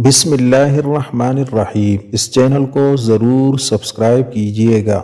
بسم اللہ الرحمن الرحیم۔ اس چینل کو ضرور سبسکرائب کیجئے گا۔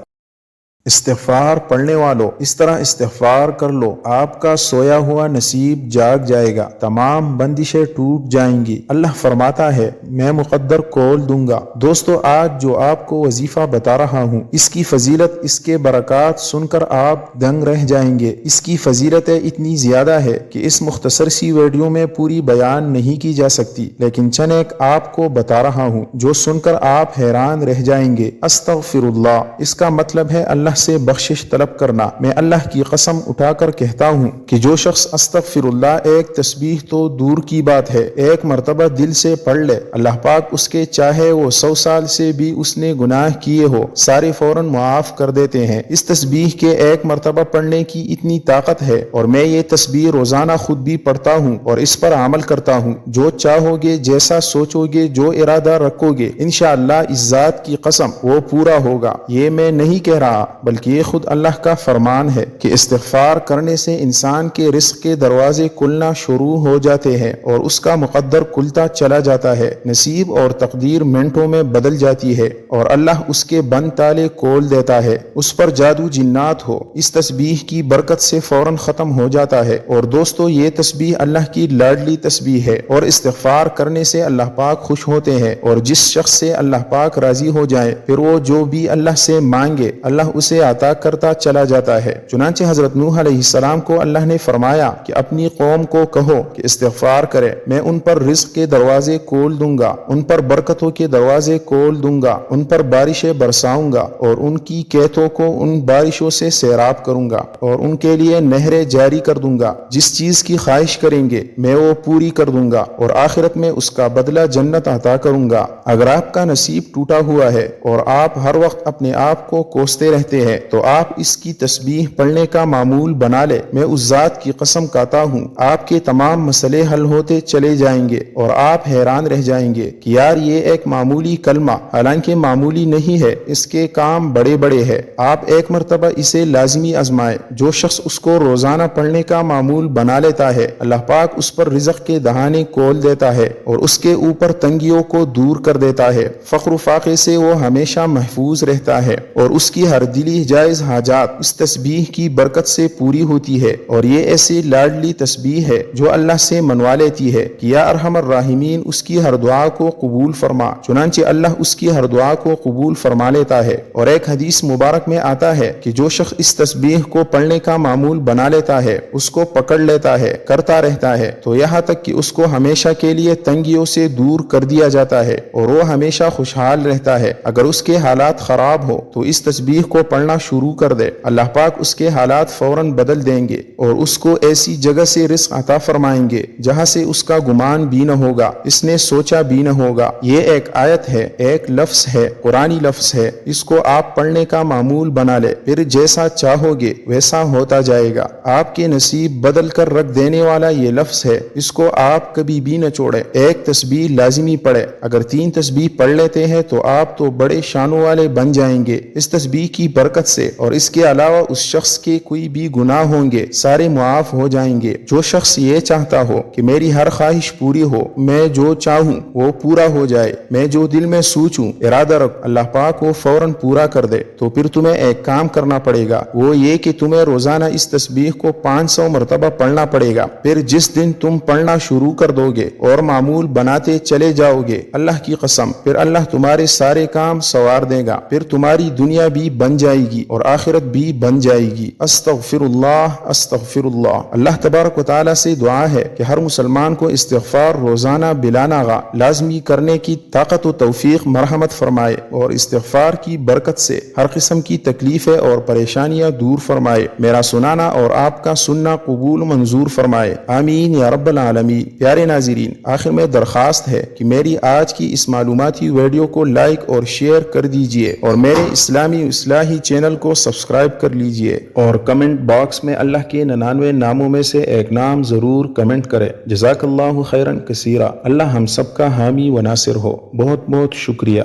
استغفار پڑھنے والوں، اس طرح استغفار کر لو، آپ کا سویا ہوا نصیب جاگ جائے گا، تمام بندشیں ٹوٹ جائیں گی۔ اللہ فرماتا ہے میں مقدر کھول دوں گا۔ دوستو، آج جو آپ کو وظیفہ بتا رہا ہوں، اس کی فضیلت، اس کے برکات سن کر آپ دنگ رہ جائیں گے۔ اس کی فضیلتیں اتنی زیادہ ہے کہ اس مختصر سی ویڈیو میں پوری بیان نہیں کی جا سکتی، لیکن چند ایک آپ کو بتا رہا ہوں جو سن کر آپ حیران رہ جائیں گے۔ استغفر اللہ، اس کا مطلب ہے اللہ سے بخشش طلب کرنا۔ میں اللہ کی قسم اٹھا کر کہتا ہوں کہ جو شخص استغفر اللہ، ایک تسبیح تو دور کی بات ہے، ایک مرتبہ دل سے پڑھ لے، اللہ پاک اس کے چاہے وہ 100 سال سے بھی اس نے گناہ کیے ہو، سارے فوراً معاف کر دیتے ہیں۔ اس تسبیح کے ایک مرتبہ پڑھنے کی اتنی طاقت ہے، اور میں یہ تسبیح روزانہ خود بھی پڑھتا ہوں اور اس پر عمل کرتا ہوں۔ جو چاہو گے، جیسا سوچو گے، جو ارادہ رکھو گے، انشاءاللہ اس ذات کی قسم وہ پورا ہوگا۔ یہ میں نہیں کہہ رہا، بلکہ یہ خود اللہ کا فرمان ہے کہ استغفار کرنے سے انسان کے رزق کے دروازے کھلنا شروع ہو جاتے ہیں اور اس کا مقدر کھلتا چلا جاتا ہے، نصیب اور تقدیر منٹوں میں بدل جاتی ہے اور اللہ اس کے بند تالے کھول دیتا ہے۔ اس پر جادو جنات ہو، اس تسبیح کی برکت سے فوراً ختم ہو جاتا ہے۔ اور دوستو، یہ تسبیح اللہ کی لاڈلی تسبیح ہے اور استغفار کرنے سے اللہ پاک خوش ہوتے ہیں، اور جس شخص سے اللہ پاک راضی ہو جائے، پھر وہ جو بھی اللہ سے مانگے اللہ اسے عطا کرتا چلا جاتا ہے۔ چنانچہ حضرت نوح علیہ السلام کو اللہ نے فرمایا کہ اپنی قوم کو کہو کہ استغفار کرے، میں ان پر رزق کے دروازے کھول دوں گا، ان پر برکتوں کے دروازے کھول دوں گا، ان پر بارشیں برساؤں گا اور ان کی کھیتوں کو ان بارشوں سے سیراب کروں گا اور ان کے لیے نہریں جاری کر دوں گا۔ جس چیز کی خواہش کریں گے میں وہ پوری کر دوں گا اور آخرت میں اس کا بدلہ جنت عطا کروں گا۔ اگر آپ کا نصیب ٹوٹا ہوا ہے اور آپ ہر وقت اپنے آپ کو کوستے رہتے ہیں تو آپ اس کی تسبیح پڑھنے کا معمول بنا لے۔ میں اس ذات کی قسم کھاتا ہوں آپ کے تمام مسئلے حل ہوتے چلے جائیں گے اور آپ حیران رہ جائیں گے کہ یار یہ ایک معمولی کلمہ، حالانکہ معمولی نہیں ہے، اس کے کام بڑے بڑے ہیں۔ آپ ایک مرتبہ اسے لازمی آزمائیں۔ جو شخص اس کو روزانہ پڑھنے کا معمول بنا لیتا ہے، اللہ پاک اس پر رزق کے دہانے کھول دیتا ہے اور اس کے اوپر تنگیوں کو دور کر دیتا ہے۔ فقر و فاقے سے وہ ہمیشہ محفوظ رہتا ہے اور اس کی ہر دلی جائز حاجات اس تسبیح کی برکت سے پوری ہوتی ہے۔ اور یہ ایسی لاڈلی تسبیح ہے جو اللہ سے منوا لیتی ہے کہ یا ارحم الراحمین اس کی ہر دعا کو قبول فرما۔ چنانچہ اللہ اس کی ہر دعا کو قبول فرما لیتا ہے۔ اور ایک حدیث مبارک میں آتا ہے کہ جو شخص اس تسبیح کو پڑھنے کا معمول بنا لیتا ہے، اس کو پکڑ لیتا ہے، کرتا رہتا ہے، تو یہاں تک کہ اس کو ہمیشہ کے لیے تنگیوں سے دور کر دیا جاتا ہے اور وہ ہمیشہ خوشحال رہتا ہے۔ اگر اس کے حالات خراب ہو تو اس تسبیح کو پڑھنا شروع کر دے، اللہ پاک اس کے حالات فوراً بدل دیں گے اور اس کو ایسی جگہ سے رزق عطا فرمائیں گے جہاں سے اس کا گمان بھی نہ ہوگا، اس نے سوچا بھی نہ ہوگا۔ یہ ایک آیت ہے، ایک لفظ ہے، قرآنی لفظ ہے۔ اس کو آپ پڑھنے کا معمول بنا لے، پھر جیسا چاہو گے ویسا ہوتا جائے گا۔ آپ کے نصیب بدل کر رکھ دینے والا یہ لفظ ہے، اس کو آپ کبھی بھی نہ چھوڑیں۔ ایک تسبیح لازمی پڑھے، اگر 3 تسبیح پڑھ لیتے ہیں تو آپ تو بڑے شانوں والے بن جائیں گے اس تسبیح کی برکت سے، اور اس کے علاوہ اس شخص کے کوئی بھی گناہ ہوں گے سارے معاف ہو جائیں گے۔ جو شخص یہ چاہتا ہو کہ میری ہر خواہش پوری ہو، میں جو چاہوں وہ پورا ہو جائے، میں جو دل میں سوچوں ارادہ رکھ اللہ پاک وہ فوراً پورا کر دے، تو پھر تمہیں ایک کام کرنا پڑے گا، وہ یہ کہ تمہیں روزانہ اس تسبیح کو 500 مرتبہ پڑھنا پڑے گا۔ پھر جس دن تم پڑھنا شروع کر دو گے اور معمول بناتے چلے جاؤ گے، اللہ کی قسم پھر اللہ تمہارے سارے کام سنوار دے گا، پھر تمہاری دنیا بھی بن جائے گی اور آخرت بھی بن جائے گی۔ استغفر اللہ، استغفر اللہ۔ اللہ تبارک و تعالیٰ سے دعا ہے کہ ہر مسلمان کو استغفار روزانہ بلا ناغہ لازمی کرنے کی طاقت و توفیق مرحمت فرمائے اور استغفار کی برکت سے ہر قسم کی تکلیفیں اور پریشانیاں دور فرمائے۔ میرا سنانا اور آپ کا سننا قبول منظور فرمائے، آمین یا رب العالمین۔ پیارے ناظرین، آخر میں درخواست ہے کہ میری آج کی اس معلوماتی ویڈیو کو لائک اور شیئر کر دیجئے اور میرے اسلامی اصلاحی چینل کو سبسکرائب کر لیجئے، اور کمنٹ باکس میں اللہ کے 99 ناموں میں سے ایک نام ضرور کمنٹ کرے۔ جزاک اللہ خیرن کثیرا۔ اللہ ہم سب کا حامی و ناصر ہو۔ بہت بہت شکریہ۔